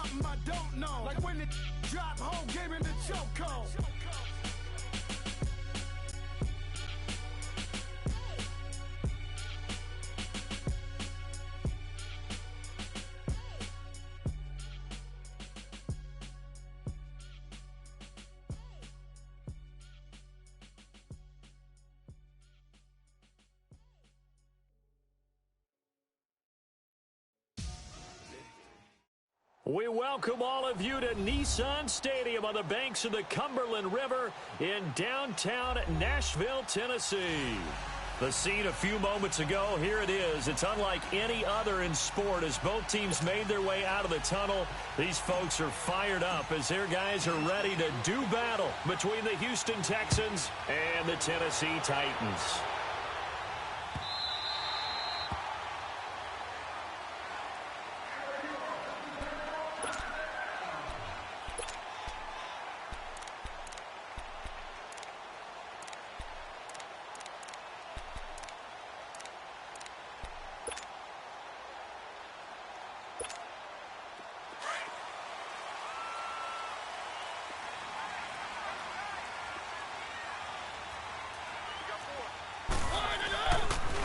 something I don't know. Like when it drop, whole game in the chokehold. We welcome all of you to Nissan Stadium on the banks of the Cumberland River in downtown Nashville, Tennessee. The scene a few moments ago, here it is. It's unlike any other in sport as both teams made their way out of the tunnel. These folks are fired up as their guys are ready to do battle between the Houston Texans and the Tennessee Titans.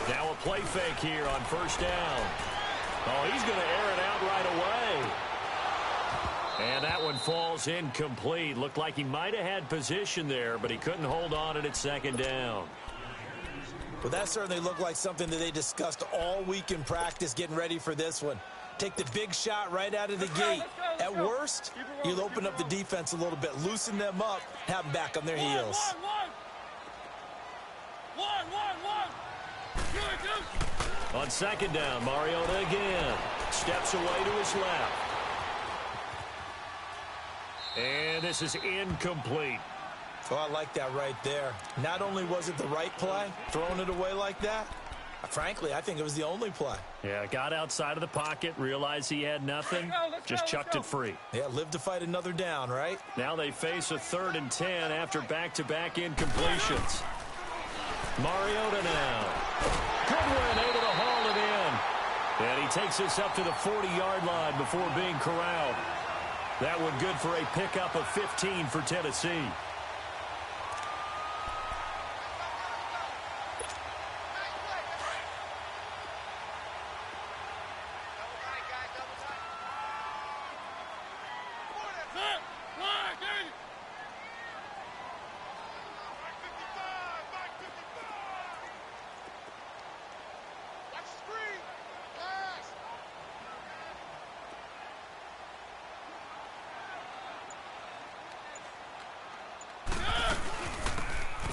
Now a play fake here on first down. Oh, he's going to air it out right away. And that one falls incomplete. Looked like he might have had position there, but he couldn't hold on at second down. Well, that certainly looked like something that they discussed all week in practice getting ready for this one. Take the big shot right out of the gate. At worst, you'll open up the defense a little bit, loosen them up, have them back on their heels. On second down, Mariota again. Steps away to his left. And this is incomplete. Oh, I like that right there. Not only was it the right play, throwing it away like that, frankly, I think it was the only play. Yeah, got outside of the pocket, realized he had nothing, just chucked it free. Yeah, live to fight another down, right? Now they face a 3rd and 10 after back-to-back incompletions. Mariota now. Goodwin able to haul it in. And he takes this up to the 40-yard line before being corralled. That one good for a pickup of 15 for Tennessee.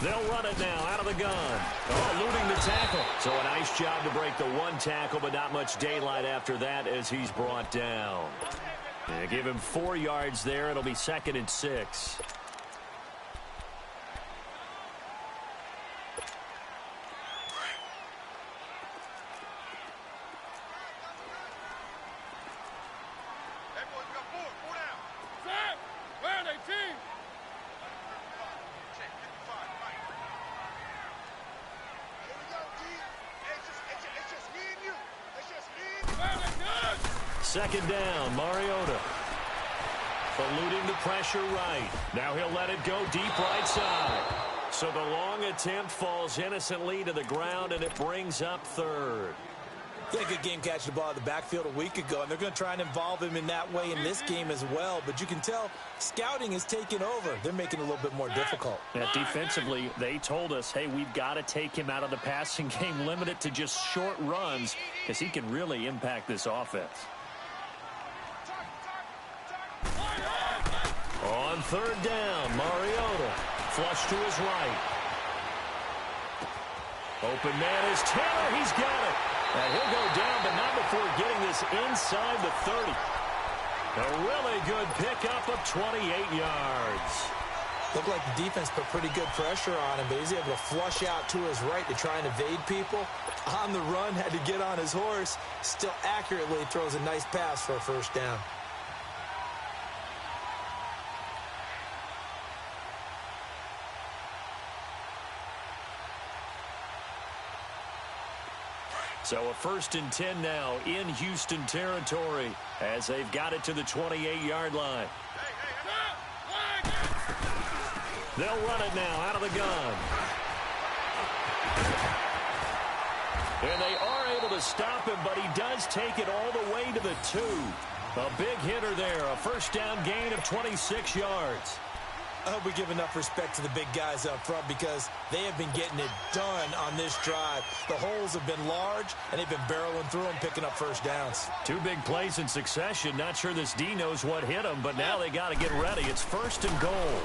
They'll run it now out of the gun. Oh, eluding the tackle. So a nice job to break the one tackle, but not much daylight after that as he's brought down. Yeah, give him 4 yards there. It'll be 2nd and 6. Second down, Mariota. Eluding the pressure right. Now he'll let it go deep right side. So the long attempt falls innocently to the ground, and it brings up 3rd. He had a good game catching the ball in the backfield a week ago, and they're going to try and involve him in that way in this game as well. But you can tell scouting is taking over. They're making it a little bit more difficult. Yeah, defensively, they told us, hey, we've got to take him out of the passing game, limit it to just short runs, because he can really impact this offense. On 3rd down, Mariota. Flush to his right. Open man is Taylor. He's got it. And he'll go down, but not before getting this inside the 30. A really good pickup of 28 yards. Looked like the defense put pretty good pressure on him, but he's able to flush out to his right to try and evade people. On the run, had to get on his horse. Still accurately throws a nice pass for a 1st down. So a 1st and 10 now in Houston territory as they've got it to the 28-yard line. They'll run it now out of the gun. And they are able to stop him, but he does take it all the way to the 2. A big hitter there, a 1st down gain of 26 yards. I hope we give enough respect to the big guys up front because they have been getting it done on this drive. The holes have been large, and they've been barreling through them, picking up 1st downs. 2 big plays in succession. Not sure this D knows what hit them, but now they got to get ready. It's 1st and goal.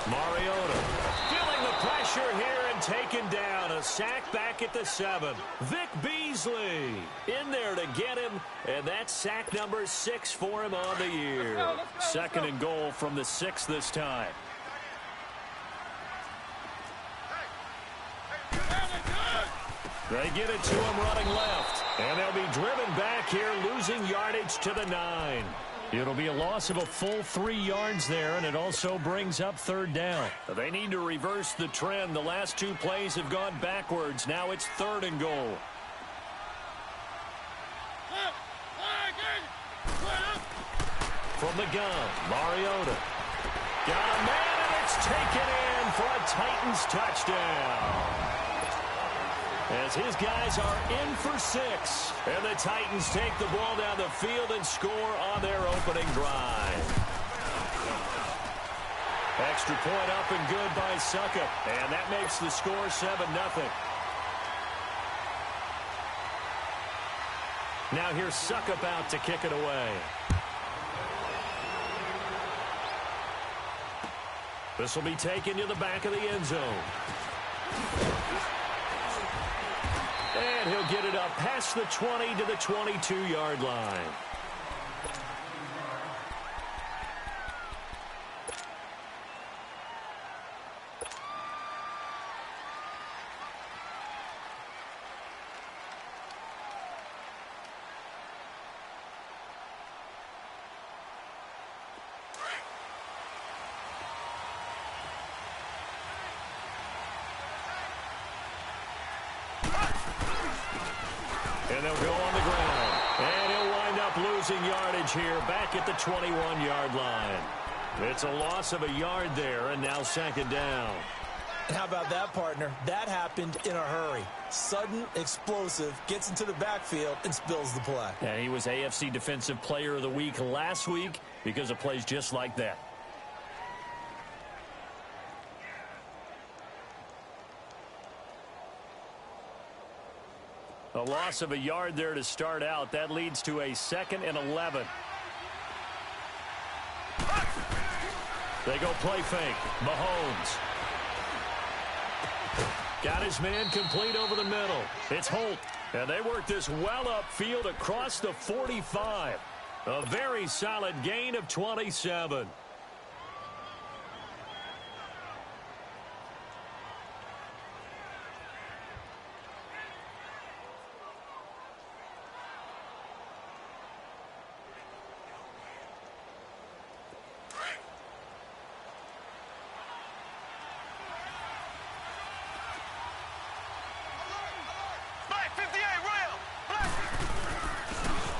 Mariota feeling the pressure here and taken down. A sack back at the 7. Vic Beasley in there to get him, and that's sack number 6 for him on the year. 2nd and goal from the 6 this time. They get it to him running left, and they'll be driven back here, losing yardage to the 9. It'll be a loss of a full 3 yards there, and it also brings up 3rd down. They need to reverse the trend. The last 2 plays have gone backwards. Now it's 3rd and goal. From the gun, Mariota. Got a man, and it's taken in for a Titans touchdown. As his guys are in for 6. And the Titans take the ball down the field and score on their opening drive. Extra point up and good by Suckup. And that makes the score 7-0. Now here's Suckup out to kick it away. This will be taken to the back of the end zone. And he'll get it up past the 20 to the 22-yard line. And they'll go on the ground. And he'll wind up losing yardage here back at the 21-yard line. It's a loss of a yard there, and now 2nd down. And how about that, partner? That happened in a hurry. Sudden, explosive, gets into the backfield, and spills the play. And he was AFC Defensive Player of the Week last week because of plays just like that. A loss of a yard there to start out. That leads to a 2nd and 11. They go play fake. Mahomes. Got his man complete over the middle. It's Holt. And they work this well upfield across the 45. A very solid gain of 27.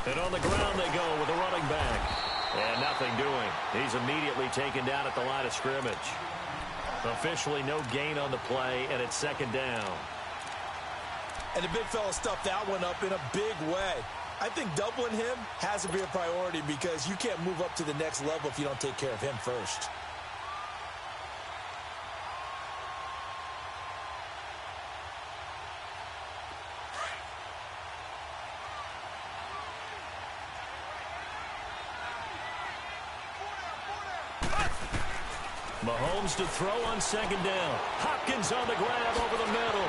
And on the ground they go with a running back. And nothing doing. He's immediately taken down at the line of scrimmage. Officially no gain on the play, and it's 2nd down. And the big fella stuffed that one up in a big way. I think doubling him has to be a priority because you can't move up to the next level if you don't take care of him first. Mahomes to throw on 2nd down. Hopkins on the grab over the middle.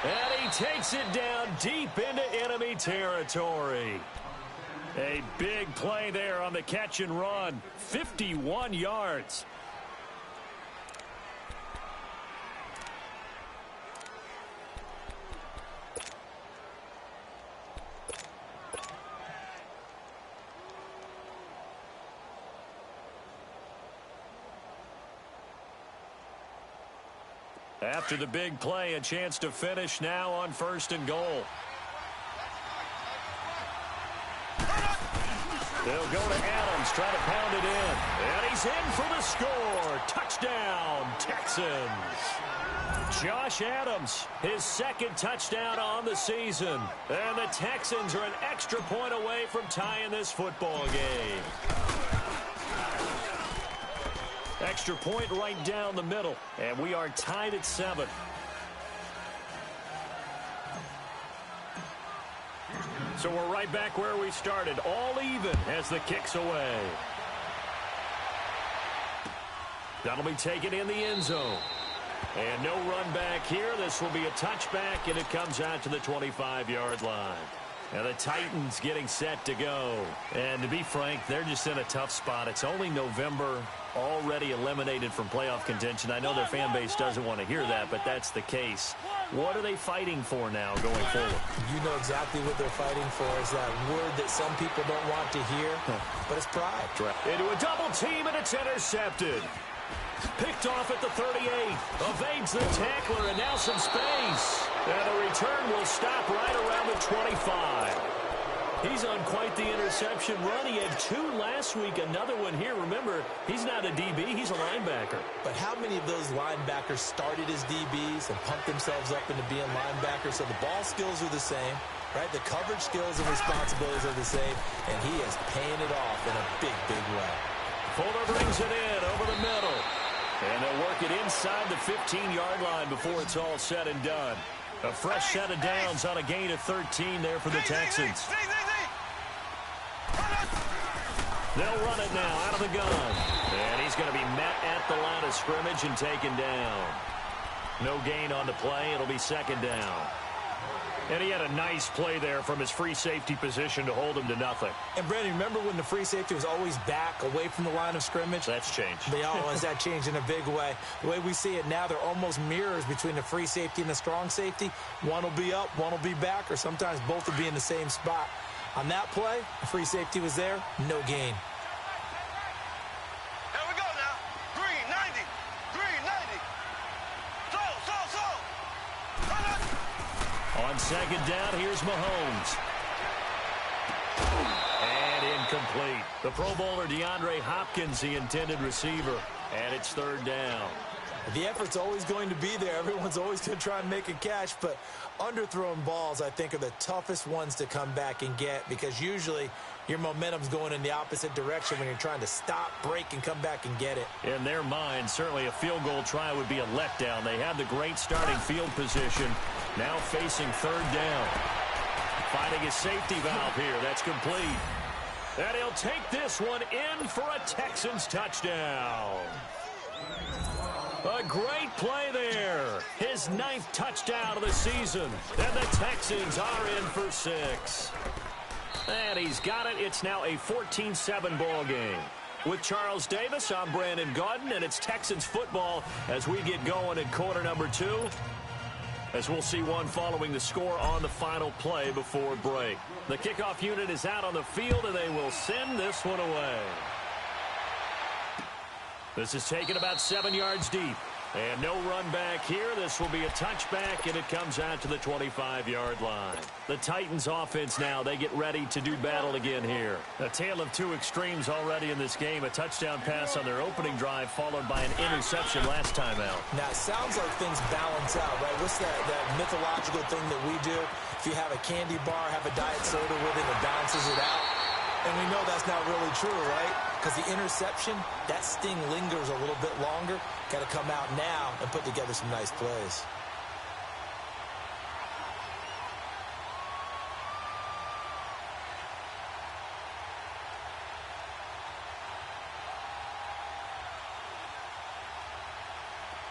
And he takes it down deep into enemy territory. A big play there on the catch and run. 51 yards. After the big play, a chance to finish now on 1st and goal. They'll go to Adams, try to pound it in. And he's in for the score. Touchdown, Texans. Josh Adams, his 2nd touchdown on the season. And the Texans are an extra point away from tying this football game. Extra point right down the middle. And we are tied at 7. So we're right back where we started, all even as the kick's away. That'll be taken in the end zone. And no run back here. This will be a touchback, and it comes out to the 25-yard line. And the Titans getting set to go. And to be frank, they're just in a tough spot. It's only November, already eliminated from playoff contention. I know their fan base doesn't want to hear that, but that's the case. What are they fighting for now going forward? You know exactly what they're fighting for is that word that some people don't want to hear, but it's pride. Into a double team, and it's intercepted. Picked off at the 38. Evades the tackler, and now some space. And the return will stop right around the 25. He's on quite the interception run. He had 2 last week, another one here. Remember, he's not a DB, he's a linebacker. But how many of those linebackers started as DBs and pumped themselves up into being linebackers? So the ball skills are the same, right? The coverage skills and responsibilities are the same, and he is paying it off in a big, big way. Fuller brings it in over the middle. And they'll work it inside the 15-yard line before it's all said and done. A fresh set of downs on a gain of 13 there for the Texans. They'll run it now out of the gun. And he's going to be met at the line of scrimmage and taken down. No gain on the play. It'll be 2nd down. And he had a nice play there from his free safety position to hold him to nothing. And, Brandon, remember when the free safety was always back away from the line of scrimmage? That's changed. They always that changed in a big way. The way we see it now, they're almost mirrors between the free safety and the strong safety. One will be up, one will be back, or sometimes both will be in the same spot. On that play, the free safety was there, no gain. Here we go now. Green 90. Green 90. On 2nd down, here's Mahomes. And incomplete. The Pro Bowler DeAndre Hopkins, the intended receiver. And it's 3rd down. The effort's always going to be there. Everyone's always going to try and make a catch, but underthrown balls, I think, are the toughest ones to come back and get because usually your momentum's going in the opposite direction when you're trying to stop, break, and come back and get it. In their mind, certainly a field goal try would be a letdown. They had the great starting field position, now facing 3rd down. Finding a safety valve here. That's complete. And he'll take this one in for a Texans touchdown. A great play there. His 9th touchdown of the season. And the Texans are in for 6. And he's got it. It's now a 14-7 ball game. With Charles Davis, I'm Brandon Gaudin, and it's Texans football as we get going in quarter number 2. As we'll see one following the score on the final play before break. The kickoff unit is out on the field, and they will send this one away. This is taken about 7 yards deep. And no run back here. This will be a touchback, and it comes out to the 25-yard line. The Titans offense now, they get ready to do battle again here. A tale of 2 extremes already in this game. A touchdown pass on their opening drive, followed by an interception last time out. Now, it sounds like things balance out, right? What's that mythological thing that we do? If you have a candy bar, have a diet soda with it, it balances it out. And we know that's not really true, right? Because the interception, that sting lingers a little bit longer. Got to come out now and put together some nice plays.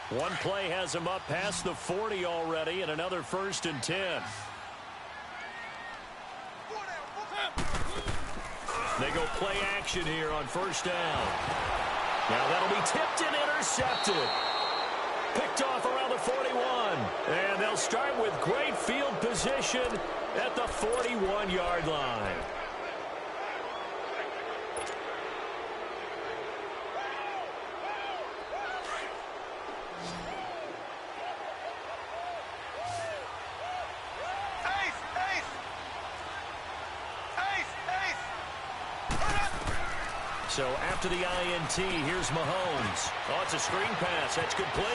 One play has him up past the 40 already, and another 1st and 10. They go play action here on 1st down. Now that'll be tipped and intercepted. Picked off around the 41. And they'll start with great field position at the 41-yard line. So after the INT, here's Mahomes. Oh, it's a screen pass. That's complete.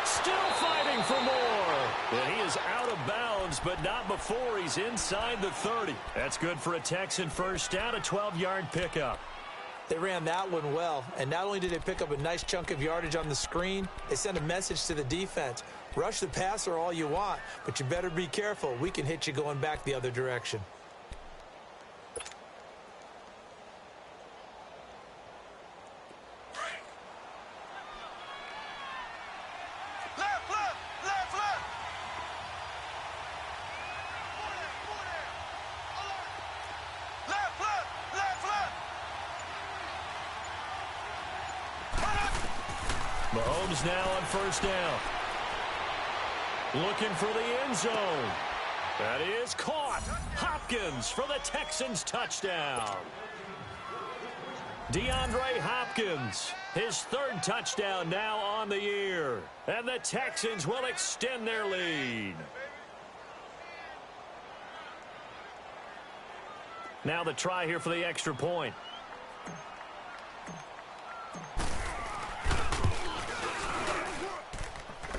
Still fighting for more. And he is out of bounds, but not before he's inside the 30. That's good for a Texan first down, a 12-yard pickup. They ran that one well, and not only did they pick up a nice chunk of yardage on the screen, they sent a message to the defense. Rush the passer all you want, but you better be careful. We can hit you going back the other direction. Mahomes now on first down. Looking for the end zone. That is caught. Hopkins for the Texans touchdown. DeAndre Hopkins, his third touchdown now on the year. And the Texans will extend their lead. Now the try here for the extra point.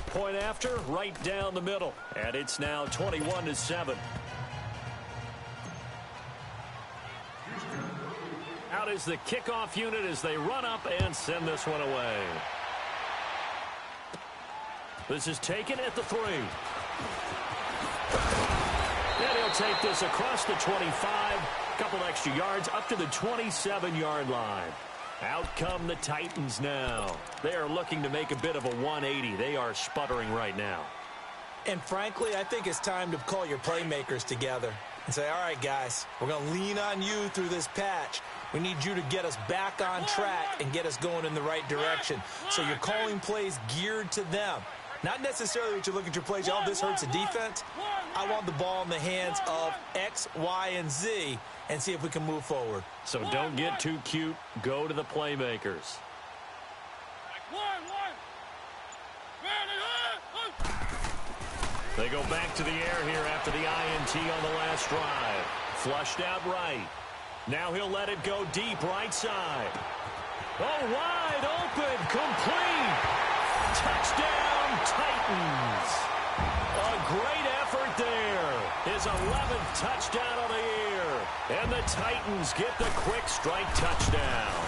Point after, right down the middle. And it's now 21-7. Out is the kickoff unit as they run up and send this one away. This is taken at the 3. And he'll take this across the 25. Couple extra yards up to the 27-yard line. Out come the Titans now. They are looking to make a bit of a 180. They are sputtering right now. And frankly, I think it's time to call your playmakers together and say, all right, guys, we're going to lean on you through this patch. We need you to get us back on track and get us going in the right direction. So you're calling plays geared to them. Not necessarily that you look at your plays, oh, this hurts the defense. I want the ball in the hands of X, Y, and Z and see if we can move forward. So don't get too cute. Go to the playmakers. They go back to the air here after the INT on the last drive. Flushed out right. Now he'll let it go deep right side. Oh, wide open, complete. Touchdown, Titans. A great effort there. His 11th touchdown of the year. And the Titans get the quick strike touchdown.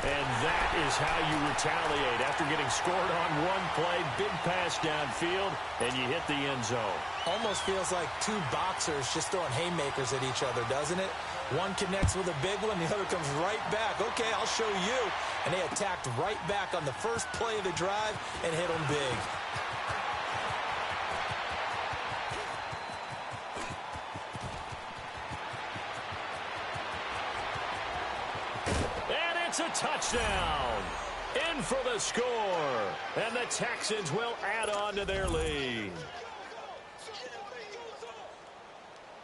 And that is how you retaliate after getting scored on one play, big pass downfield, and you hit the end zone. Almost feels like two boxers just throwing haymakers at each other, doesn't it? One connects with a big one, the other comes right back. Okay, I'll show you. And they attacked right back on the first play of the drive and hit them big. It's a touchdown. In for the score. And the Texans will add on to their lead.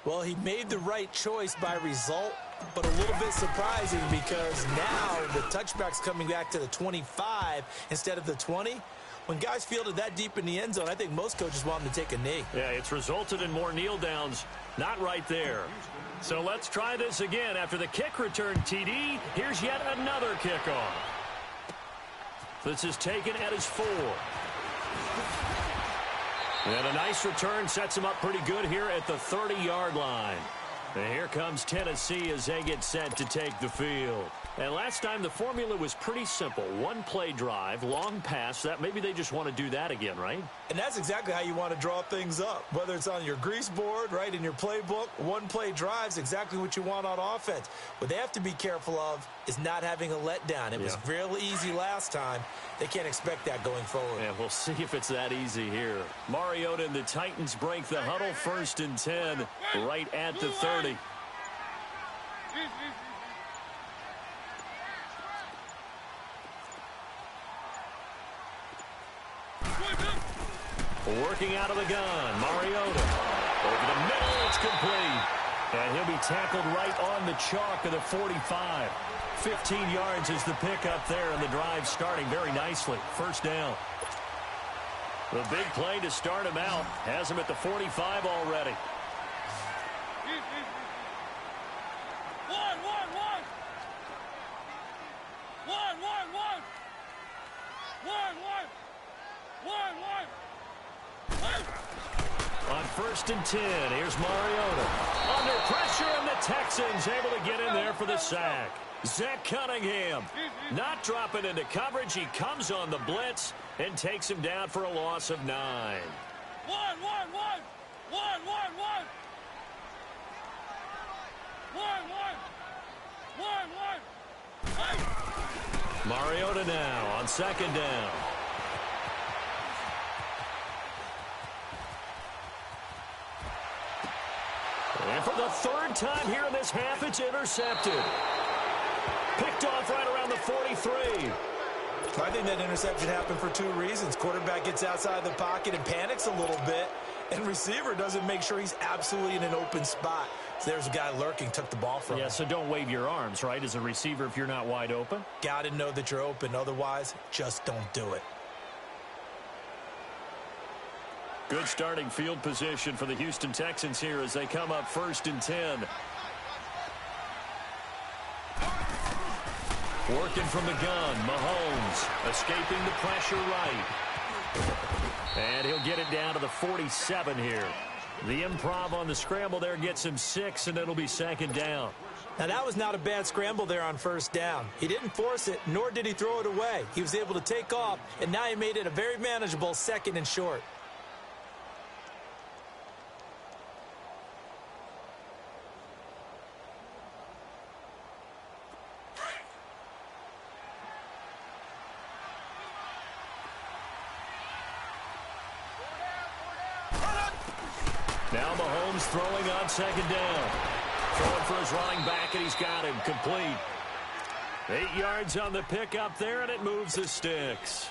Well, he made the right choice by result, but a little bit surprising because now the touchback's coming back to the 25 instead of the 20. When guys fielded that deep in the end zone, I think most coaches want them to take a knee. Yeah, it's resulted in more kneel downs. Not right there. So let's try this again. After the kick return TD, here's yet another kickoff. This is taken at his 4. And a nice return sets him up pretty good here at the 30-yard line. And here comes Tennessee as they get set to take the field. And last time the formula was pretty simple. One play drive, long pass. That maybe they just want to do that again, right? And that's exactly how you want to draw things up. Whether it's on your grease board, right, in your playbook, one play drive is exactly what you want on offense. What they have to be careful of is not having a letdown. It was real easy last time. They can't expect that going forward. Yeah, we'll see if it's that easy here. Mariota and the Titans break the huddle, 1st and 10, right at the 30. Working out of the gun, Mariota. Over the middle, it's complete. And he'll be tackled right on the chalk of the 45. 15 yards is the pickup there, and the drive starting very nicely. 1st down. The big play to start him out has him at the 45 already. 1st and 10. Here's Mariota. Under pressure, and the Texans able to get in there for the sack. Zach Cunningham not dropping into coverage. He comes on the blitz and takes him down for a loss of 9. Mariota now on 2nd down. And for the 3rd time here in this half, it's intercepted. Picked off right around the 43. I think that interception happened for 2 reasons. Quarterback gets outside the pocket and panics a little bit, and receiver doesn't make sure he's absolutely in an open spot. So there's a guy lurking, took the ball from him. Yeah, so don't wave your arms, right, as a receiver if you're not wide open. Got to know that you're open. Otherwise, just don't do it. Good starting field position for the Houston Texans here as they come up 1st and 10. Working from the gun, Mahomes escaping the pressure right. And he'll get it down to the 47 here. The improv on the scramble there gets him 6, and it'll be 2nd down. Now, that was not a bad scramble there on 1st down. He didn't force it, nor did he throw it away. He was able to take off, and now he made it a very manageable 2nd and short. Now Mahomes throwing on 2nd down. Throwing for his running back, and he's got him complete. 8 yards on the pickup there, and it moves the sticks.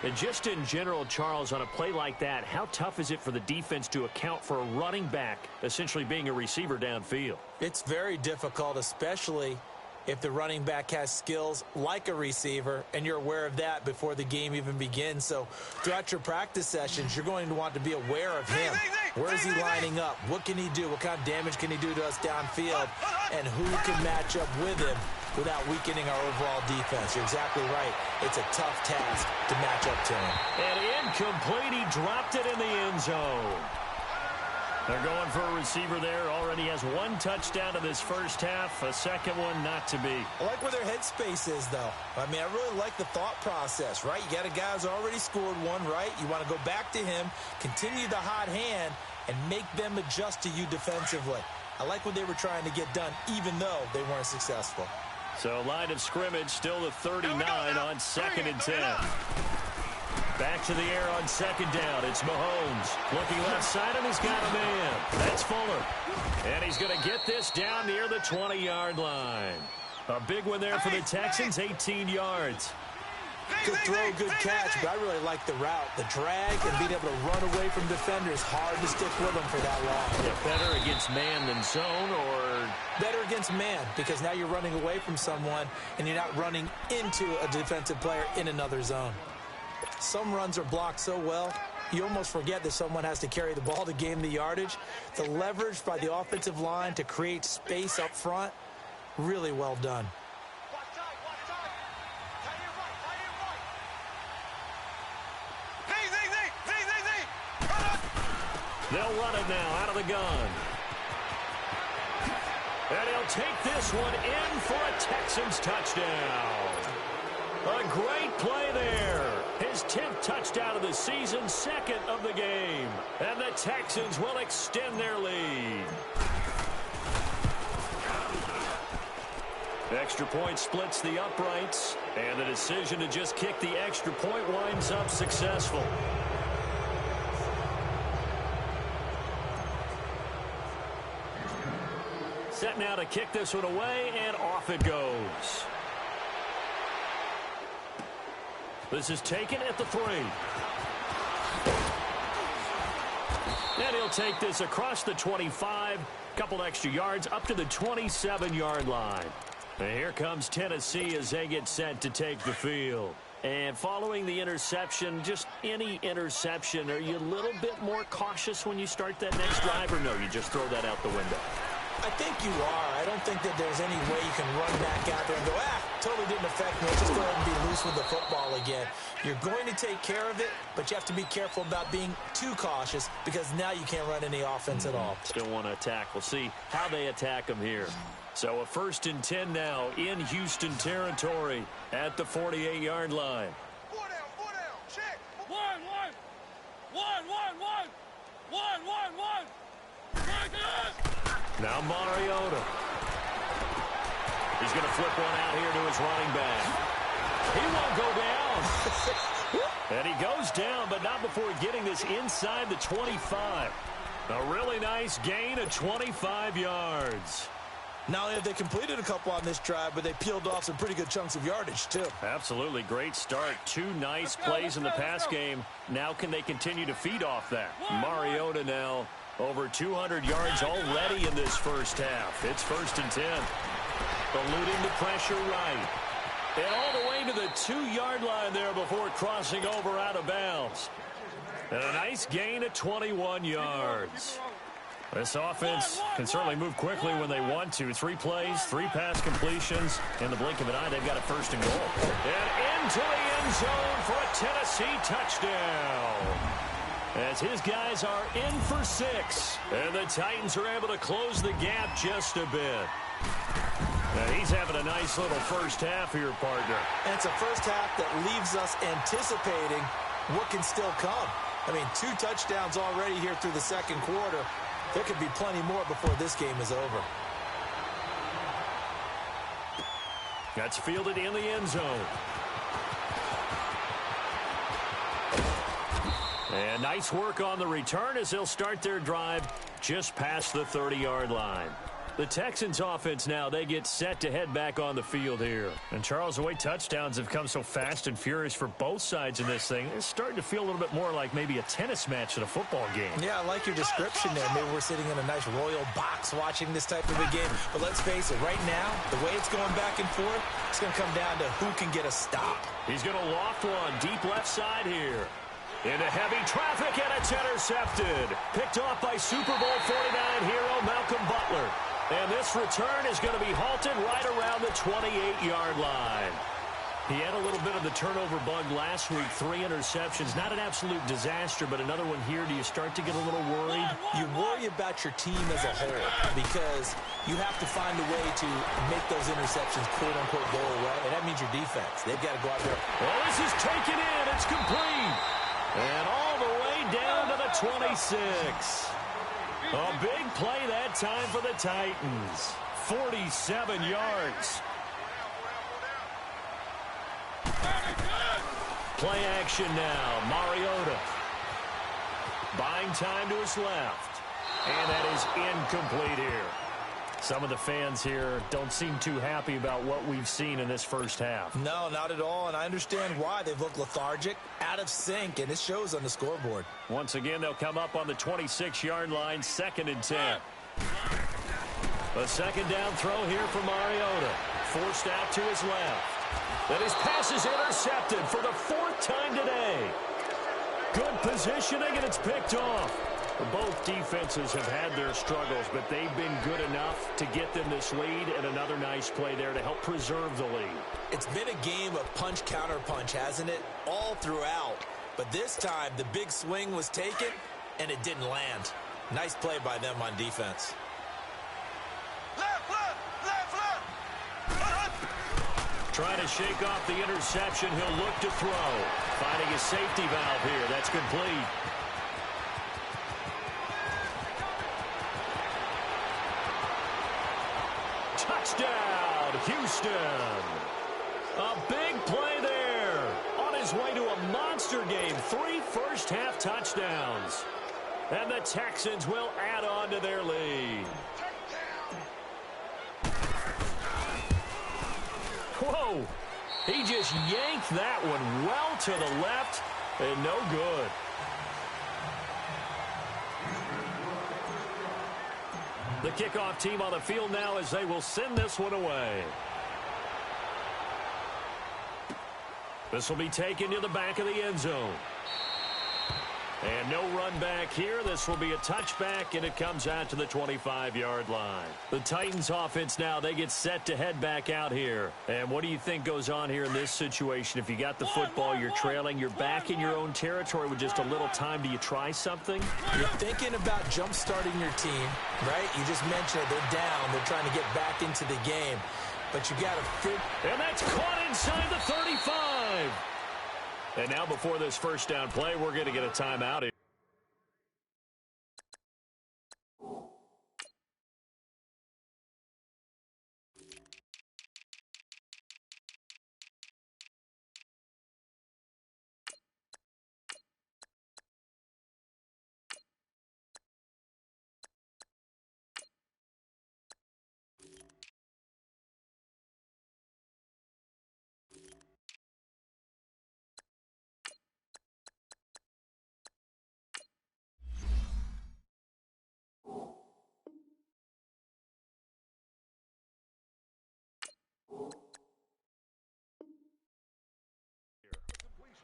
And just in general, Charles, on a play like that, how tough is it for the defense to account for a running back essentially being a receiver downfield? It's very difficult, especially if the running back has skills like a receiver, and you're aware of that before the game even begins. So throughout your practice sessions, you're going to want to be aware of him. Where is he lining up? What can he do? What kind of damage can he do to us downfield? And who can match up with him without weakening our overall defense? You're exactly right. It's a tough task to match up to him. And incomplete. He dropped it in the end zone. They're going for a receiver there. Already has 1 touchdown in this 1st half. A 2nd one not to be. I like where their headspace is, though. I mean, I really like the thought process, right? You got a guy who's already scored 1, right? You want to go back to him, continue the hot hand, and make them adjust to you defensively. I like what they were trying to get done, even though they weren't successful. So line of scrimmage still the 39 on 2nd and 10. Back to the air on 2nd down. It's Mahomes looking left side, and he's got a man. That's Fuller. And he's going to get this down near the 20-yard line. A big one there for the Texans, 18 yards. Good throw, good catch, but I really like the route. The drag and being able to run away from defenders. Hard to stick with them for that long. Yeah, better against man than zone, or? Better against man, because now you're running away from someone, and you're not running into a defensive player in another zone. Some runs are blocked so well, you almost forget that someone has to carry the ball to gain the yardage. The leverage by the offensive line to create space up front, really well done. They'll run it now out of the gun. And he'll take this one in for a Texans touchdown. A great play there. His 10th touchdown of the season, 2nd of the game. And the Texans will extend their lead. Extra point splits the uprights. And the decision to just kick the extra point winds up successful. Set now to kick this one away, and off it goes. This is taken at the 3. And he'll take this across the 25. Couple extra yards up to the 27-yard line. And here comes Tennessee as they get set to take the field. And following the interception, just any interception, are you a little bit more cautious when you start that next drive, or no, you just throw that out the window? I think you are. I don't think that there's any way you can run back out there and go, totally didn't affect me. Just go ahead and be loose with the football again. You're going to take care of it, but you have to be careful about being too cautious because now you can't run any offense at all. Still want to attack. We'll see how they attack them here. So a 1st and 10 now in Houston territory at the 48-yard line. 4 down, check. 1. Now Mariota. He's going to flip one out here to his running back. He won't go down. And he goes down, but not before getting this inside the 25. A really nice gain of 25 yards. Not only have they completed a couple on this drive, but they peeled off some pretty good chunks of yardage, too. Absolutely. Great start. 2 nice plays in the pass game. Now can they continue to feed off that? Mariota now over 200 yards already in this first half. It's 1st and 10. Eluding the pressure right. And all the way to the 2-yard line there before crossing over out of bounds. And a nice gain of 21 yards. This offense can certainly move quickly when they want to. 3 plays, 3 pass completions. In the blink of an eye, they've got a 1st and goal. And into the end zone for a Tennessee touchdown. As his guys are in for 6. And the Titans are able to close the gap just a bit. Now he's having a nice little first half here, partner. And it's a first half that leaves us anticipating what can still come. I mean, 2 touchdowns already here through the second quarter. There could be plenty more before this game is over. That's fielded in the end zone. And nice work on the return as they'll start their drive just past the 30-yard line. The Texans offense now, they get set to head back on the field here. And Charles, the way touchdowns have come so fast and furious for both sides in this thing, it's starting to feel a little bit more like maybe a tennis match than a football game. Yeah, I like your description there. Maybe we're sitting in a nice royal box watching this type of a game. But let's face it, right now, the way it's going back and forth, it's going to come down to who can get a stop. He's going to loft one deep left side here. Into heavy traffic, and it's intercepted. Picked off by Super Bowl 49 hero Malcolm Butler. And this return is going to be halted right around the 28-yard line. He had a little bit of the turnover bug last week, 3 interceptions. Not an absolute disaster, but another one here. Do you start to get a little worried? You worry about your team as a whole because you have to find a way to make those interceptions, quote-unquote, go away. And that means your defense. They've got to go out there. Well, this is taken in. It's complete. And all the way down to the 26. A big play that time for the Titans. 47 yards. Play action now. Mariota. Buying time to his left. And that is incomplete here. Some of the fans here don't seem too happy about what we've seen in this first half. No, not at all, and I understand why. They've looked lethargic, out of sync, and it shows on the scoreboard. Once again, they'll come up on the 26-yard line, 2nd and 10. A second down throw here for Mariota. Forced out to his left. Then his pass is intercepted for the 4th time today. Good positioning, and it's picked off. Both defenses have had their struggles, but they've been good enough to get them this lead, and another nice play there to help preserve the lead. It's been a game of punch-counter-punch, hasn't it? All throughout. But this time, the big swing was taken, and it didn't land. Nice play by them on defense. Trying to shake off the interception. He'll look to throw. Finding his safety valve here. That's complete. Touchdown, Houston. A big play there. On his way to a monster game. 3 first-half touchdowns. And the Texans will add on to their lead. Whoa. He just yanked that one well to the left and no good. The kickoff team on the field now as they will send this one away. This will be taken to the back of the end zone. And no run back here. This will be a touchback, and it comes out to the 25-yard line. The Titans offense now, they get set to head back out here. And what do you think goes on here in this situation? If you got the football, you're trailing, you're back in your own territory with just a little time. Do you try something? You're thinking about jump-starting your team, right? You just mentioned it. They're down. They're trying to get back into the game. But you got to fit. And that's caught inside the 35. And now before this first down play, we're going to get a timeout here.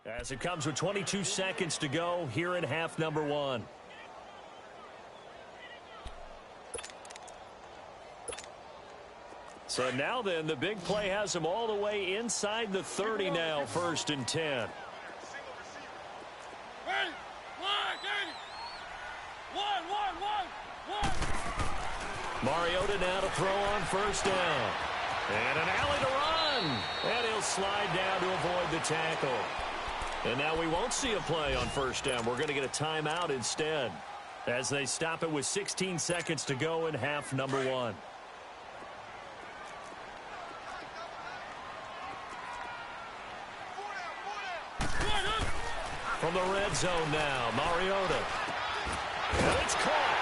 As it comes with 22 seconds to go here in half number one. So now then, the big play has them all the way inside the 30 now, 1st and 10. Mariota now to throw on 1st down. And an alley to run. And he'll slide down to avoid the tackle. And now we won't see a play on 1st down. We're going to get a timeout instead as they stop it with 16 seconds to go in half number one. From the red zone now, Mariota. And it's caught.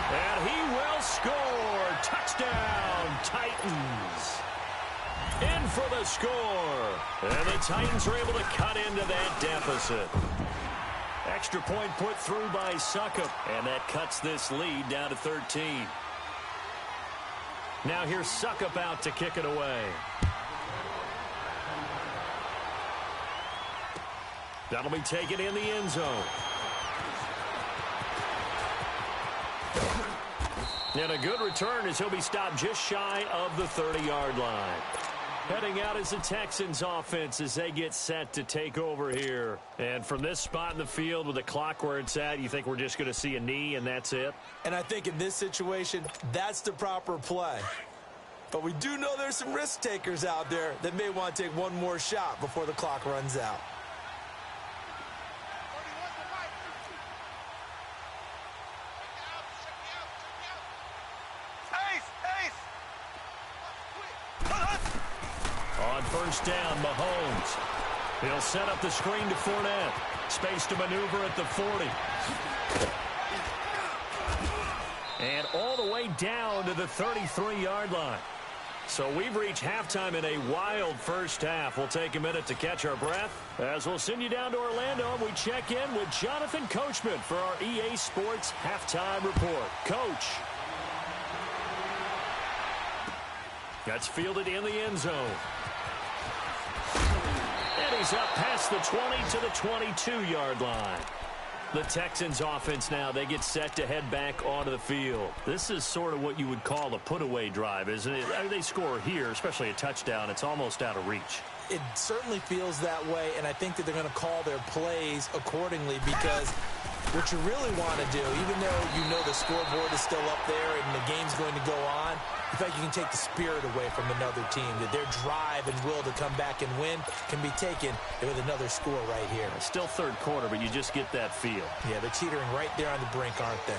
And he will score. Touchdown, Titans. In for the score. And the Titans are able to cut into that deficit. Extra point put through by Suckup. And that cuts this lead down to 13. Now here's Suckup out to kick it away. That'll be taken in the end zone. And a good return as he'll be stopped just shy of the 30-yard line. Heading out is the Texans offense as they get set to take over here. And from this spot in the field with the clock where it's at, you think we're just going to see a knee and that's it? And I think in this situation, that's the proper play. But we do know there's some risk takers out there that may want to take one more shot before the clock runs out. On 1st down, Mahomes. He'll set up the screen to Fournette. Space to maneuver at the 40. And all the way down to the 33-yard line. So we've reached halftime in a wild first half. We'll take a minute to catch our breath as we'll send you down to Orlando and we check in with Jonathan Coachman for our EA Sports Halftime Report. Coach. That's fielded in the end zone. And he's up past the 20 to the 22-yard line. The Texans offense now, they get set to head back onto the field. This is sort of what you would call a put-away drive, isn't it? I mean, they score here, especially a touchdown. It's almost out of reach. It certainly feels that way, and I think that they're going to call their plays accordingly because what you really want to do, even though you know the scoreboard is still up there and the game's going to go on, in fact, you can take the spirit away from another team, that their drive and will to come back and win can be taken with another score right here. It's still third quarter, but you just get that feel. Yeah, they're teetering right there on the brink, aren't they?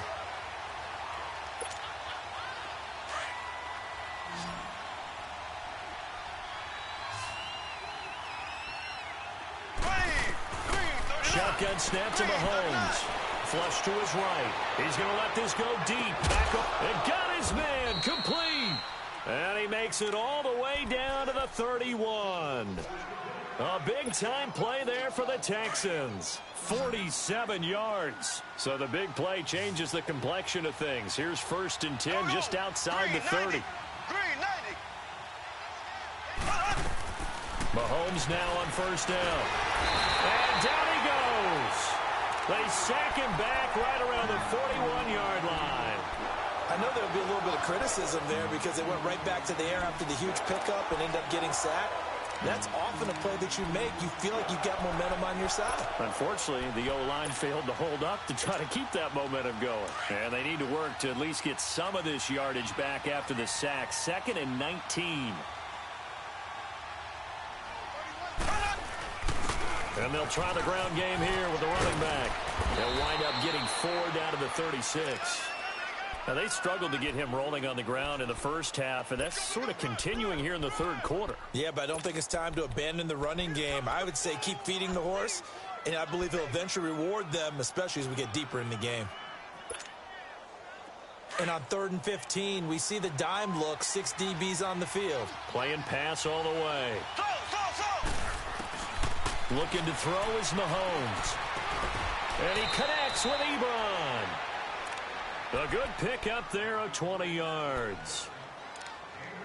Shotgun snap to Mahomes. Flush to his right. He's going to let this go deep. Back up. And got his man. Complete. And he makes it all the way down to the 31. A big-time play there for the Texans. 47 yards. So the big play changes the complexion of things. Here's 1st and 10 just outside the 30. Mahomes now on 1st down. And down he goes. They sack him back right around the 41-yard line. I know there'll be a little bit of criticism there because they went right back to the air after the huge pickup and ended up getting sacked. That's often a play that you make. You feel like you've got momentum on your side. Unfortunately, the O-line failed to hold up to try to keep that momentum going. And they need to work to at least get some of this yardage back after the sack. 2nd and 19. And they'll try the ground game here with the running back. They'll wind up getting 4 down to the 36. Now, they struggled to get him rolling on the ground in the first half, and that's sort of continuing here in the third quarter. Yeah, but I don't think it's time to abandon the running game. I would say keep feeding the horse, and I believe he'll eventually reward them, especially as we get deeper in the game. And on 3rd and 15, we see the dime look, 6 DBs on the field. Playing pass all the way. Looking to throw is Mahomes. And he connects with Ebron. A good pick up there of 20 yards.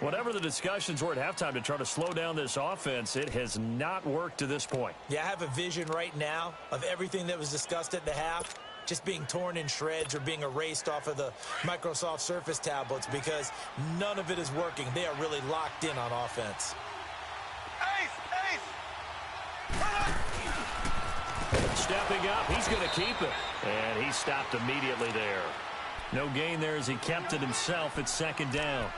Whatever the discussions were at halftime to try to slow down this offense, it has not worked to this point. Yeah, I have a vision right now of everything that was discussed at the half just being torn in shreds or being erased off of the Microsoft Surface tablets because none of it is working. They are really locked in on offense. Stepping up, he's going to keep it. And he stopped immediately there. No gain there as he kept it himself at 2nd down.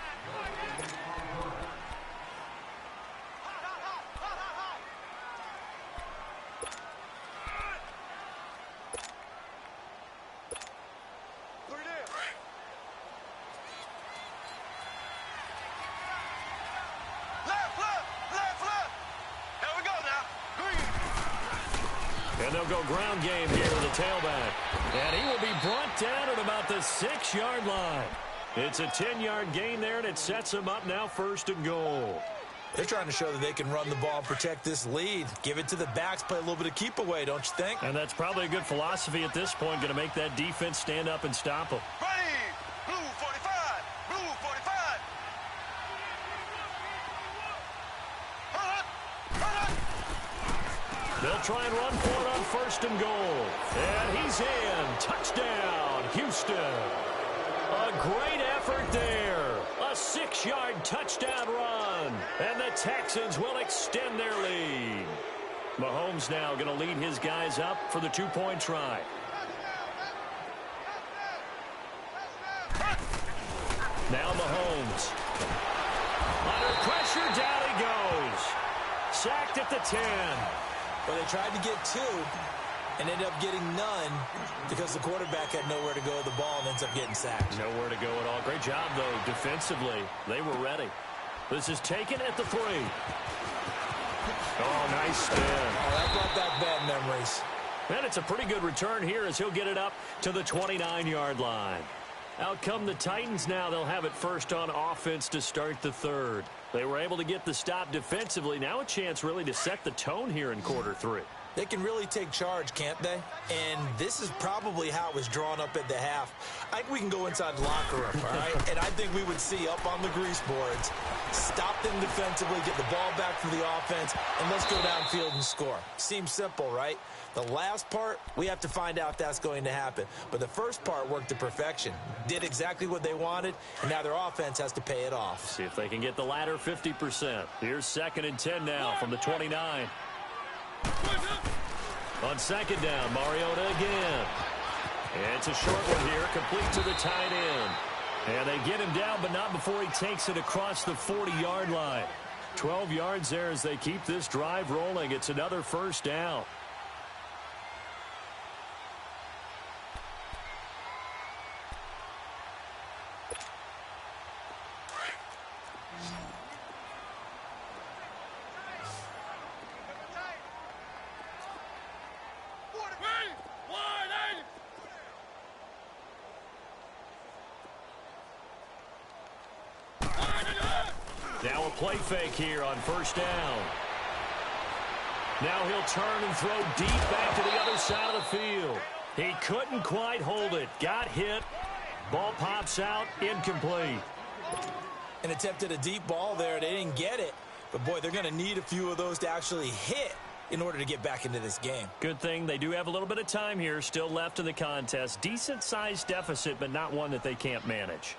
And they'll go ground game here with the tailback. And he will be brought down at about the 6-yard line. It's a 10-yard gain there, and it sets him up now 1st and goal. They're trying to show that they can run the ball and protect this lead. Give it to the backs, play a little bit of keep away, don't you think? And that's probably a good philosophy at this point, going to make that defense stand up and stop them. Blue 45, blue 45. They'll try and run for it on 1st and goal. And he's in. Touchdown, Houston. A great effort there. A 6-yard touchdown run. And the Texans will extend their lead. Mahomes now going to lead his guys up for the 2-point try. Now Mahomes. Under pressure, down he goes. Sacked at the 10. Well, they tried to get 2 and ended up getting none because the quarterback had nowhere to go with the ball and ends up getting sacked. Nowhere to go at all. Great job, though, defensively. They were ready. This is taken at the 3. Oh, nice spin. Oh, that brought back bad memories. And it's a pretty good return here as he'll get it up to the 29-yard line. Out come the Titans now. They'll have it first on offense to start the 3rd. They were able to get the stop defensively. Now a chance really to set the tone here in quarter 3. They can really take charge, can't they? And this is probably how it was drawn up at the half. I think we can go inside the locker room, all right? And I think we would see up on the grease boards, stop them defensively, get the ball back for the offense, and let's go downfield and score. Seems simple, right? The last part, we have to find out if that's going to happen. But the first part worked to perfection. Did exactly what they wanted, and now their offense has to pay it off. See if they can get the latter 50%. Here's 2nd and 10 now from the 29. On 2nd down, Mariota again. And it's a short one here, complete to the tight end. And they get him down, but not before he takes it across the 40-yard line. 12 yards there as they keep this drive rolling. It's another 1st down. Now a play fake here on 1st down. Now he'll turn and throw deep back to the other side of the field. He couldn't quite hold it. Got hit. Ball pops out. Incomplete. And attempted a deep ball there. They didn't get it. But, boy, they're going to need a few of those to actually hit in order to get back into this game. Good thing they do have a little bit of time here still left in the contest. Decent-sized deficit, but not one that they can't manage.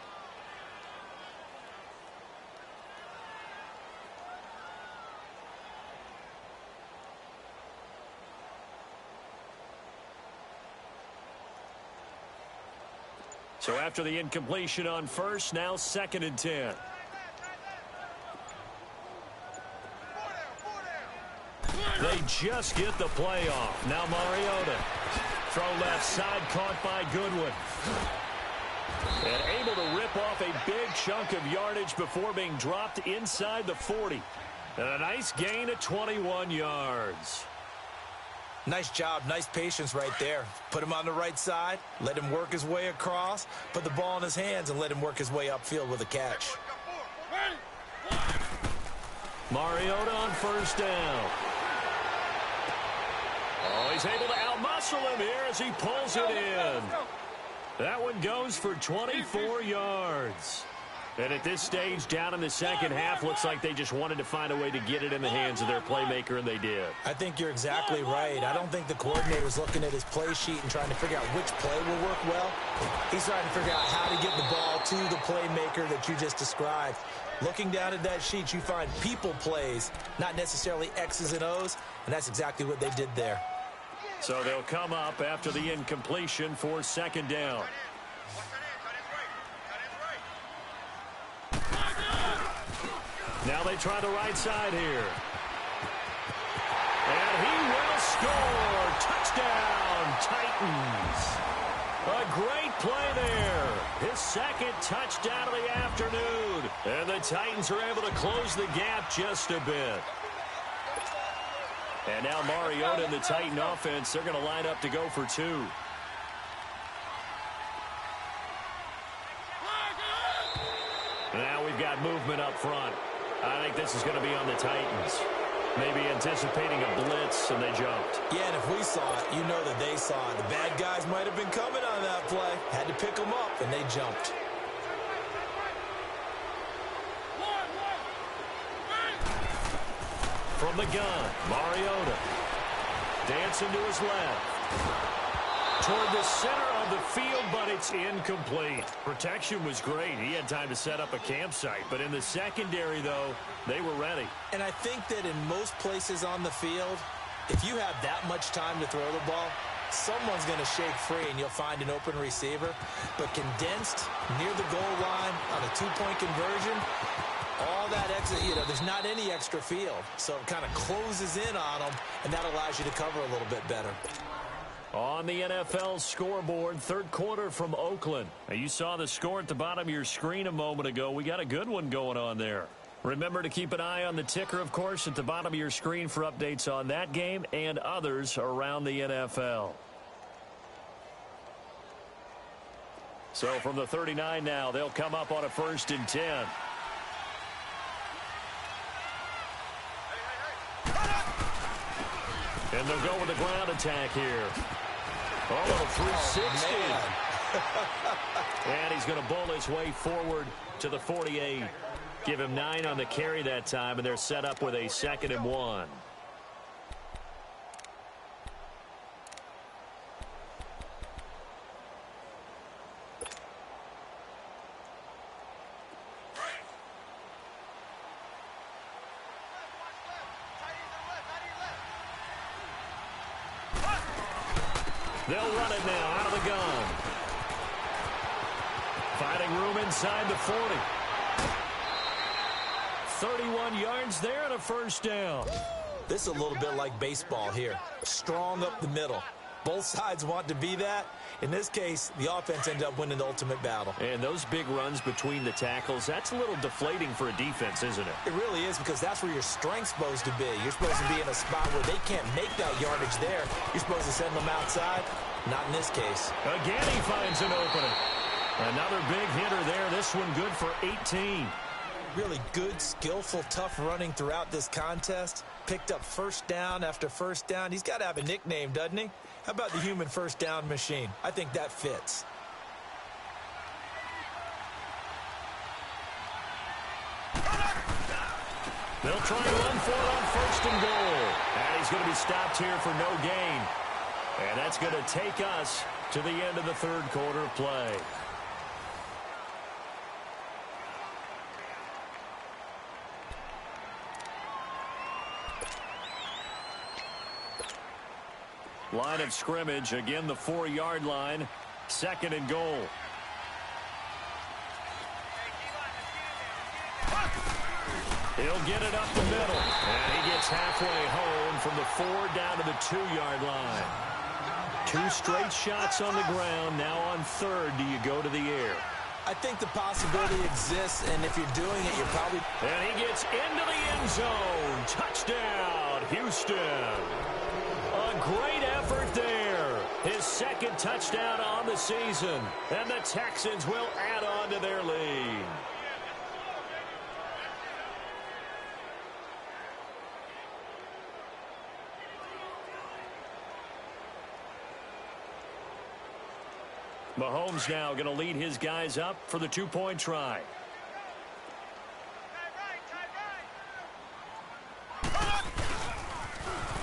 So after the incompletion on first, now 2nd and 10. They just get the play off. Now Mariota. Throw left side, caught by Goodwin. And able to rip off a big chunk of yardage before being dropped inside the 40. And a nice gain of 21 yards. Nice job, nice patience right there. Put him on the right side, let him work his way across, put the ball in his hands, and let him work his way upfield with a catch. Mariota on first down. Oh, he's able to outmuscle him here as he pulls it in. That one goes for 24 yards. And at this stage, down in the second half, looks like they just wanted to find a way to get it in the hands of their playmaker, and they did. I think you're exactly right. I don't think the coordinator's looking at his play sheet and trying to figure out which play will work well. He's trying to figure out how to get the ball to the playmaker that you just described. Looking down at that sheet, you find people plays, not necessarily X's and O's, and that's exactly what they did there. So they'll come up after the incompletion for 2nd down. Now they try the right side here. And he will score. Touchdown, Titans. A great play there. His 2nd touchdown of the afternoon. And the Titans are able to close the gap just a bit. And now Mariota and the Titan offense, they're going to line up to go for 2. Now we've got movement up front. I think this is going to be on the Titans. Maybe anticipating a blitz, and they jumped. Yeah, and if we saw it, you know that they saw it. The bad guys might have been coming on that play. Had to pick them up, and they jumped. From the gun, Mariota. Dancing to his left. Toward the center of the field, but it's incomplete. Protection was great. He had time to set up a campsite. But in the secondary, though, they were ready. And I think that in most places on the field, if you have that much time to throw the ball, someone's going to shake free and you'll find an open receiver. But condensed near the goal line on a 2-point conversion, all that extra, there's not any extra field. So it kind of closes in on them, and that allows you to cover a little bit better. On the NFL scoreboard, 3rd quarter from Oakland. Now, you saw the score at the bottom of your screen a moment ago. We got a good one going on there. Remember to keep an eye on the ticker, of course, at the bottom of your screen for updates on that game and others around the NFL. So from the 39 now, they'll come up on a 1st and 10. And they'll go with the ground attack here. Oh, little 360. And he's going to bowl his way forward to the 48. Give him 9 on the carry that time, and they're set up with a 2nd and 1. They'll run it now out of the gun. Finding room inside the 40. 31 yards there and a 1st down. This is a little bit like baseball here. Strong up the middle. Both sides want to be that. In this case, the offense ended up winning the ultimate battle. And those big runs between the tackles, that's a little deflating for a defense, isn't it? It really is, because that's where your strength's supposed to be. You're supposed to be in a spot where they can't make that yardage there. You're supposed to send them outside. Not in this case. Again, he finds an opening. Another big hitter there. This one good for 18. Really good, skillful, tough running throughout this contest. Picked up 1st down after 1st down. He's got to have a nickname, doesn't he? How about the human 1st down machine? I think that fits. They'll try and run for it on first and goal. And he's going to be stopped here for no gain. And that's going to take us to the end of the third quarter of play. Line of scrimmage, again the 4-yard line, second and goal. He'll get it up the middle, and he gets halfway home from the 4 down to the 2-yard line. 2 straight shots on the ground. Now on third, do you go to the air? I think the possibility exists, and if you're doing it, you're probably... And he gets into the end zone. Touchdown, Houston. A great effort there. His second touchdown on the season. And the Texans will add on to their lead. Mahomes now going to lead his guys up for the 2-point try.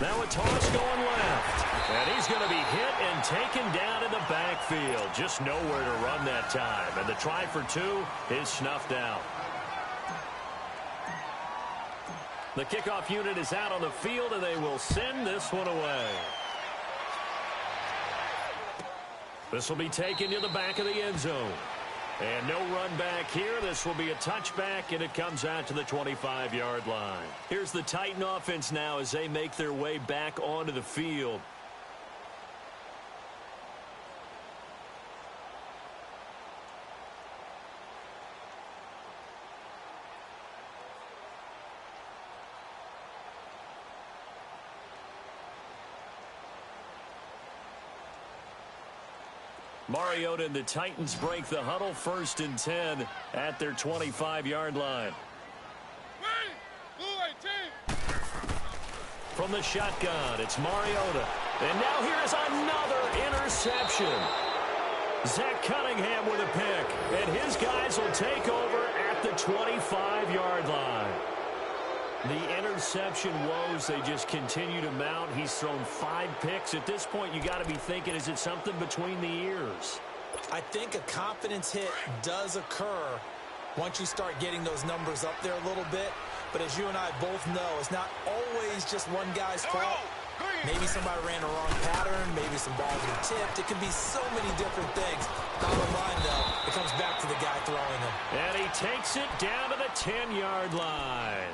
Now a toss going left. And he's going to be hit and taken down in the backfield. Just nowhere to run that time. And the try for 2 is snuffed out. The kickoff unit is out on the field, and they will send this one away. This will be taken to the back of the end zone. And no run back here. This will be a touchback, and it comes out to the 25-yard line. Here's the Titan offense now as they make their way back onto the field. Mariota and the Titans break the huddle, 1st and 10 at their 25-yard line. From the shotgun, it's Mariota. And now here's another interception. Zach Cunningham with a pick. And his guys will take over at the 25-yard line. The interception woes, they just continue to mount. He's thrown 5 picks. At this point, you got to be thinking, is it something between the ears? I think a confidence hit does occur once you start getting those numbers up there a little bit. But as you and I both know, it's not always just one guy's fault. Maybe somebody ran a wrong pattern. Maybe some balls were tipped. It can be so many different things. Bottom line, though, it comes back to the guy throwing them. And he takes it down to the 10-yard line.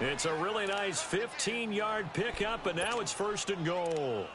It's a really nice 15-yard pickup, and now it's 1st and goal.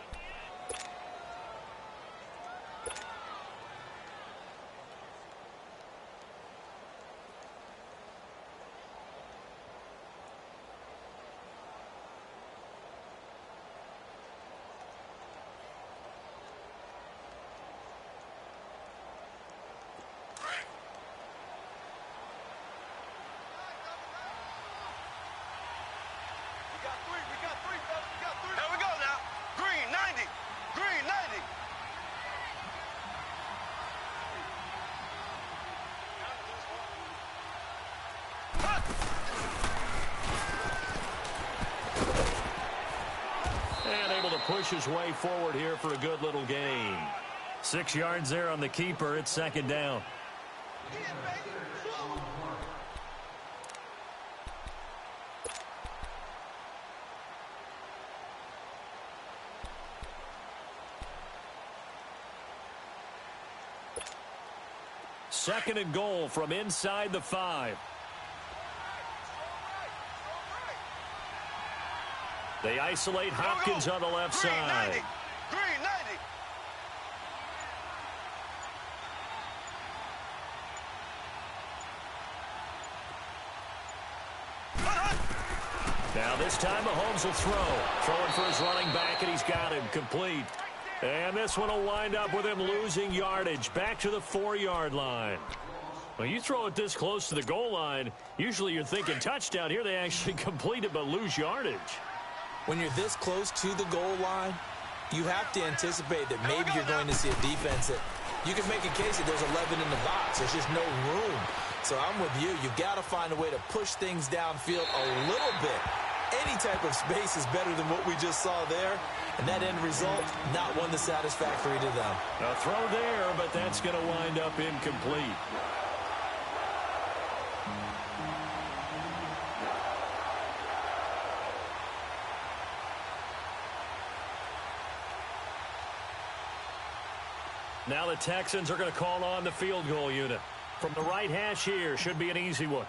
Push his way forward here for a good little gain. 6 yards there on the keeper. It's 2nd down. Second and goal from inside the 5. They isolate Hopkins on the left side. Green 90. Now this time Mahomes will throw. Throwing for his running back, and he's got him complete. And this one will wind up with him losing yardage back to the 4-yard line. When you throw it this close to the goal line, usually you're thinking touchdown. Here they actually complete it but lose yardage. When you're this close to the goal line, you have to anticipate that maybe you're going to see a defense that You can make a case that there's 11 in the box. There's just no room. So I'm with you. You've got to find a way to push things downfield a little bit. Any type of space is better than what we just saw there. And that end result, not one that's satisfactory to them. A throw there, but that's going to wind up incomplete. Now the Texans are going to call on the field goal unit. From the right hash here, should be an easy one.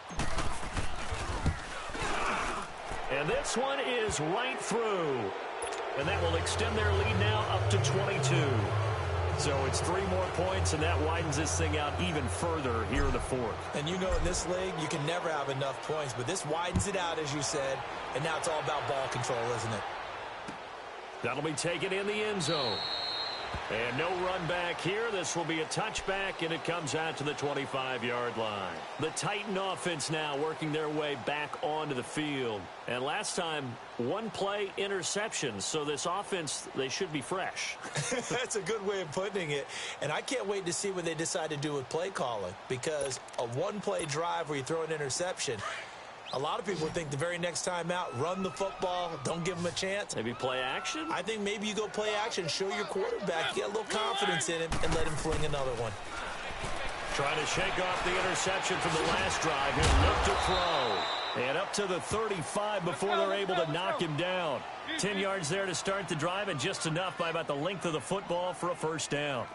And this one is right through. And that will extend their lead now up to 22. So it's 3 more points, and that widens this thing out even further here in the fourth. And you know in this league, you can never have enough points, but this widens it out, as you said, and now it's all about ball control, isn't it? That'll be taken in the end zone. And no run back here. This will be a touchback, and it comes out to the 25-yard line. The Titan offense now working their way back onto the field. And last time, 1 play interception. So this offense, they should be fresh. That's a good way of putting it. And I can't wait to see what they decide to do with play calling, because a 1-play drive where you throw an interception, a lot of people think the very next time out, run the football, don't give them a chance. Maybe play action? I think maybe you go play action, show your quarterback, get a little confidence in him, and let him fling another one. Trying to shake off the interception from the last drive. He'll look to throw. And up to the 35 before they're able to knock him down. 10 yards there to start the drive, and just enough by about the length of the football for a first down.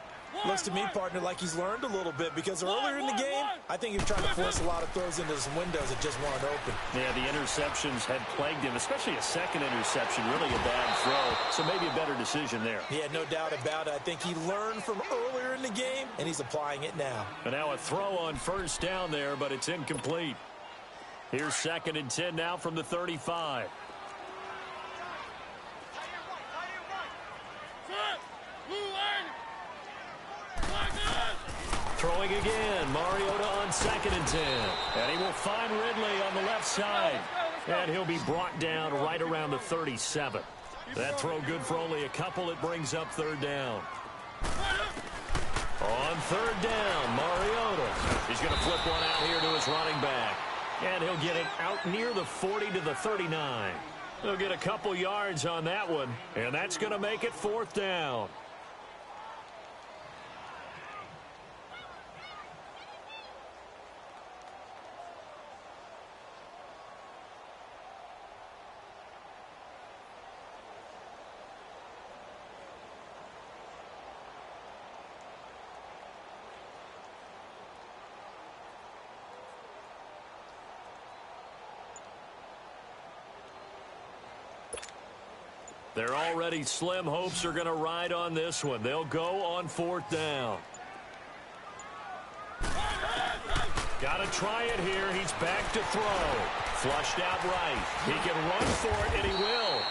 Looks to me, partner, like he's learned a little bit, because earlier in the game, I think he was trying to force a lot of throws into some windows that just weren't open. Yeah, the interceptions had plagued him, especially a second interception, really a bad throw. So maybe a better decision there. Yeah, no doubt about it. I think he learned from earlier in the game, and he's applying it now. And now a throw on first down there, but it's incomplete. Here's 2nd and 10 now from the 35. Throwing again, Mariota on 2nd and 10. And he will find Ridley on the left side. And he'll be brought down right around the 37. That throw good for only a couple. It brings up 3rd down. On 3rd down, Mariota. He's going to flip one out here to his running back. And he'll get it out near the 40 to the 39. He'll get a couple yards on that one. And that's going to make it 4th down. Their already slim hopes are going to ride on this one. They'll go on 4th down. Got to try it here. He's back to throw. Flushed out right. He can run for it, and he will.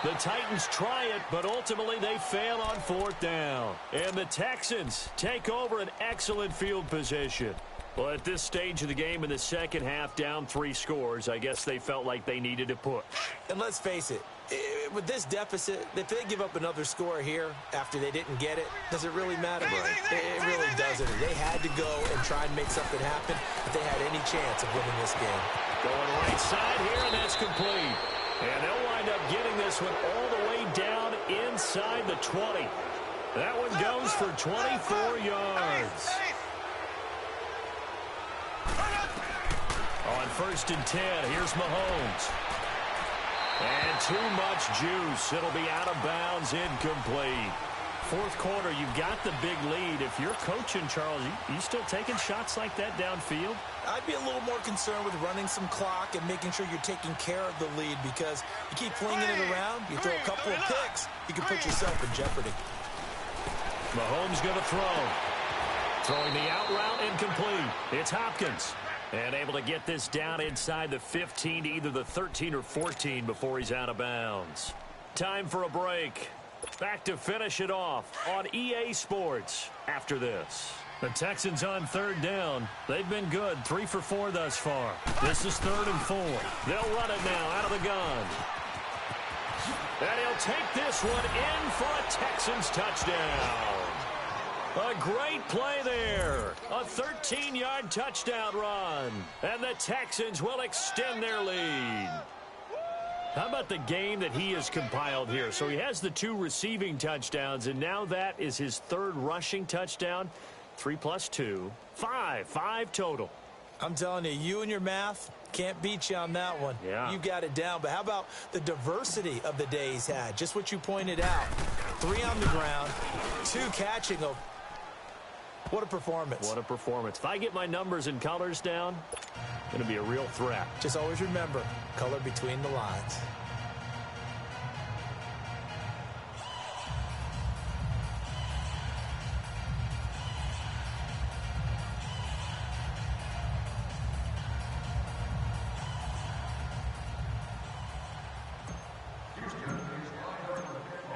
The Titans try it, but ultimately they fail on 4th down. And the Texans take over an excellent field position. Well, at this stage of the game in the second half, down 3 scores, I guess they felt like they needed to push. And let's face it, with this deficit, if they give up another score here after they didn't get it, does it really matter? It really doesn't. They had to go and try and make something happen if they had any chance of winning this game. Going right side here, and that's complete. And they'll wind up getting this one all the way down inside the 20. That one goes for 24 yards. On 1st and 10, here's Mahomes. And too much juice. It'll be out of bounds, incomplete. 4th quarter, you've got the big lead. If you're coaching, Charles, you still taking shots like that downfield? I'd be a little more concerned with running some clock and making sure you're taking care of the lead, because you keep flinging it around, you throw a couple of picks, you can put yourself in jeopardy. Mahomes going to throw. Throwing the out route, incomplete. It's Hopkins. And able to get this down inside the 15 to either the 13 or 14 before he's out of bounds. Time for a break. Back to finish it off on EA Sports after this. The Texans on 3rd down. They've been good, 3 for 4 thus far. This is 3rd and 4. They'll run it now out of the gun. And he'll take this one in for a Texans touchdown. A great play there. A 13-yard touchdown run. And the Texans will extend their lead. How about the game that he has compiled here? So he has the 2 receiving touchdowns, and now that is his 3rd rushing touchdown. 3 plus 2, 5 total. I'm telling you, you and your math can't beat you on that one. Yeah. You got it down. But how about the diversity of the day he's had? Just what you pointed out. 3 on the ground, 2 catching. What a performance. What a performance. If I get my numbers and colors down, it's going to be a real threat. Just always remember, color between the lines.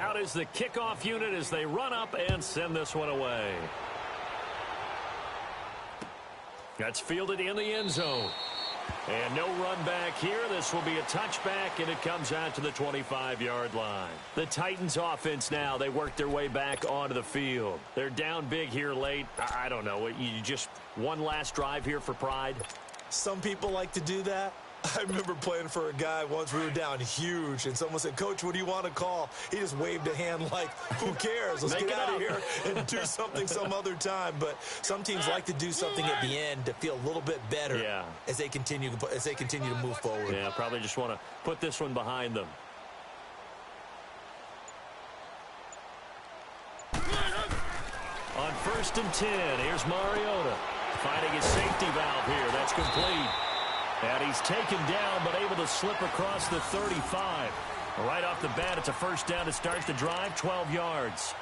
Out is the kickoff unit as they run up and send this one away. That's fielded in the end zone. And no run back here. This will be a touchback, and it comes out to the 25-yard line. The Titans offense now, they work their way back onto the field. They're down big here late. I don't know. You just one last drive here for pride? Some people like to do that. I remember playing for a guy once. We were down huge, and someone said, "Coach, what do you want to call?" He just waved a hand like, who cares? Let's get out of here and do something some other time. But some teams like to do something at the end to feel a little bit better as they continue to move forward. Yeah, probably just want to put this one behind them. On 1st and 10, here's Mariota finding his safety valve here. That's complete. And he's taken down, but able to slip across the 35. Right off the bat, it's a first down to start the drive, 12 yards.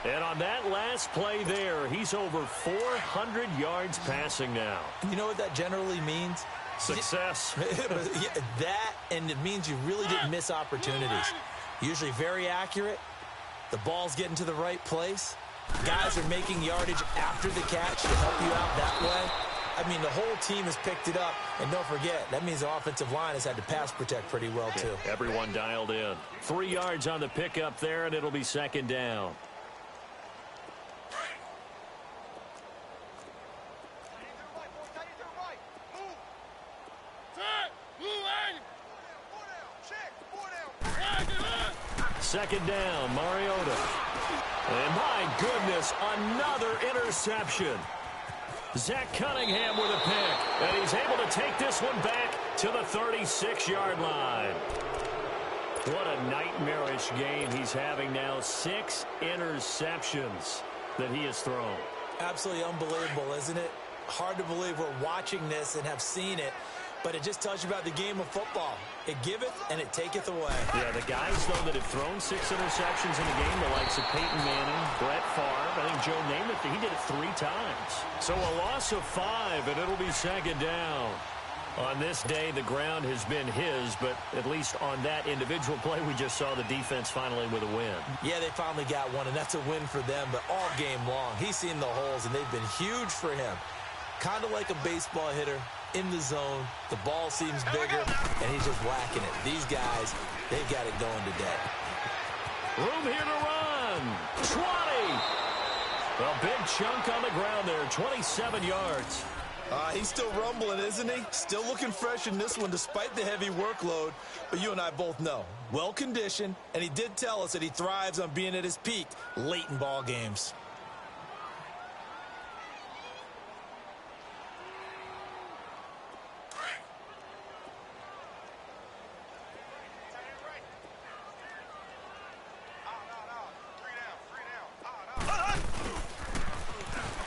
And on that last play there, he's over 400 yards passing now. You know what that generally means? Success. That, and it means you really didn't miss opportunities. Usually very accurate. The ball's getting to the right place. Guys are making yardage after the catch to help you out that way. I mean, the whole team has picked it up. And don't forget, that means the offensive line has had to pass protect pretty well, too. Everyone dialed in. 3 yards on the pickup there, and it'll be 2nd down. Second down, Mariota. And my goodness, another interception. Zach Cunningham with a pick, and he's able to take this one back to the 36-yard line. What a nightmarish game he's having now. 6 interceptions that he has thrown. Absolutely unbelievable, isn't it? Hard to believe we're watching this and have seen it, but it just tells you about the game of football. It giveth and it taketh away. Yeah, the guys, though, that have thrown 6 interceptions in a game, the likes of Peyton Manning, Brett Favre, I think Joe Namath, he did it 3 times. So a loss of 5, and it'll be 2nd down. On this day, the ground has been his, but at least on that individual play, we just saw the defense finally with a win. Yeah, they finally got one, and that's a win for them, but all game long, he's seen the holes, and they've been huge for him. Kind of like a baseball hitter. In the zone, the ball seems bigger, and he's just whacking it. These guys, they've got it going today. Room here to run. 20. A big chunk on the ground there, 27 yards. He's still rumbling, isn't he? Still looking fresh in this one despite the heavy workload. But you and I both know, well-conditioned, and he did tell us that he thrives on being at his peak late in ball games.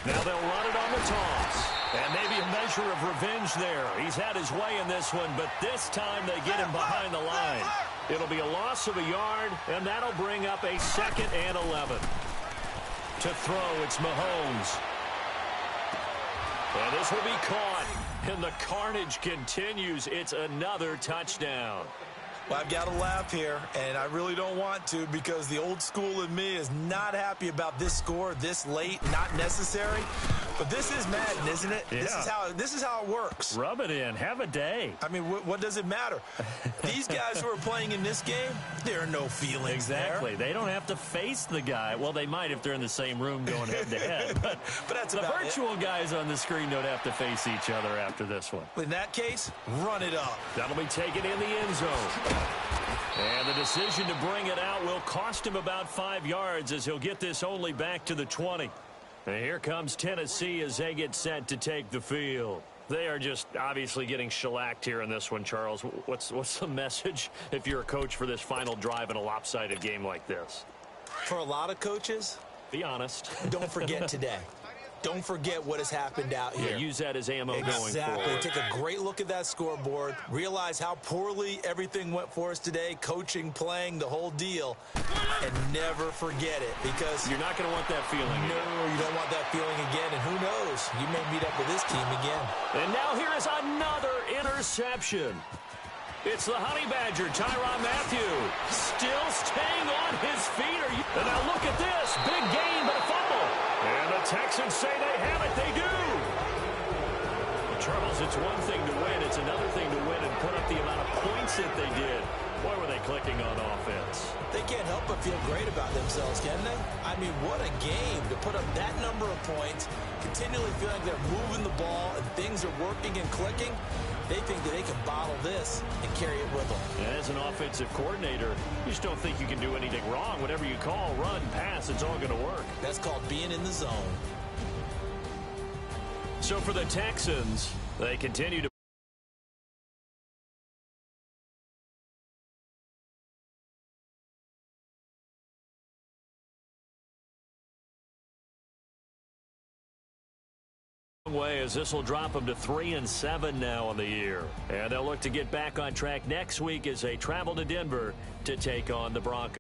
Now they'll run it on the toss. And maybe a measure of revenge there. He's had his way in this one, but this time they get him behind the line. It'll be a loss of a yard, and that'll bring up a 2nd and 11. To throw, it's Mahomes. And this will be caught. And the carnage continues. It's another touchdown. Well, I've got to laugh here, and I really don't want to because the old school in me is not happy about this score this late, not necessary. But this is Madden, isn't it? Yeah. This is how it works. Rub it in. Have a day. I mean, what does it matter? These guys who are playing in this game, there are no feelings exactly. there. They don't have to face the guy. Well, they might if they're in the same room going head-to-head. But that's the about virtual guys on the screen don't have to face each other after this one. In that case, run it up. That'll be taken in the end zone. And the decision to bring it out will cost him about 5 yards as he'll get this only back to the 20. And here comes Tennessee as they get set to take the field. They are just obviously getting shellacked here in this one, Charles. What's the message if you're a coach for this final drive in a lopsided game like this? For a lot of coaches, be honest. Don't forget today. Don't forget what has happened out here. Yeah, use that as ammo going forward. Exactly. Take a great look at that scoreboard. Realize how poorly everything went for us today, coaching, playing, the whole deal. And never forget it because you're not going to want that feeling again. No, you don't want that feeling again. And who knows? You may meet up with this team again. And now here is another interception. It's the Honey Badger, Tyrann Mathieu, still staying on his feet. And now look at this. Big gain, but a fumble. And the Texans say they have it. They do. Well, Charles, it's one thing to win. It's another thing to win and put up the amount of points that they did. Boy, were they clicking on offense. They can't help but feel great about themselves, can they? I mean, what a game to put up that number of points, continually feeling like they're moving the ball and things are working and clicking. They think that they can bottle this and carry it with them. And as an offensive coordinator, you just don't think you can do anything wrong. Whatever you call, run, pass, it's all going to work. That's called being in the zone. So for the Texans, they continue to way as this will drop them to 3-7 now on the year. And they'll look to get back on track next week as they travel to Denver to take on the Broncos.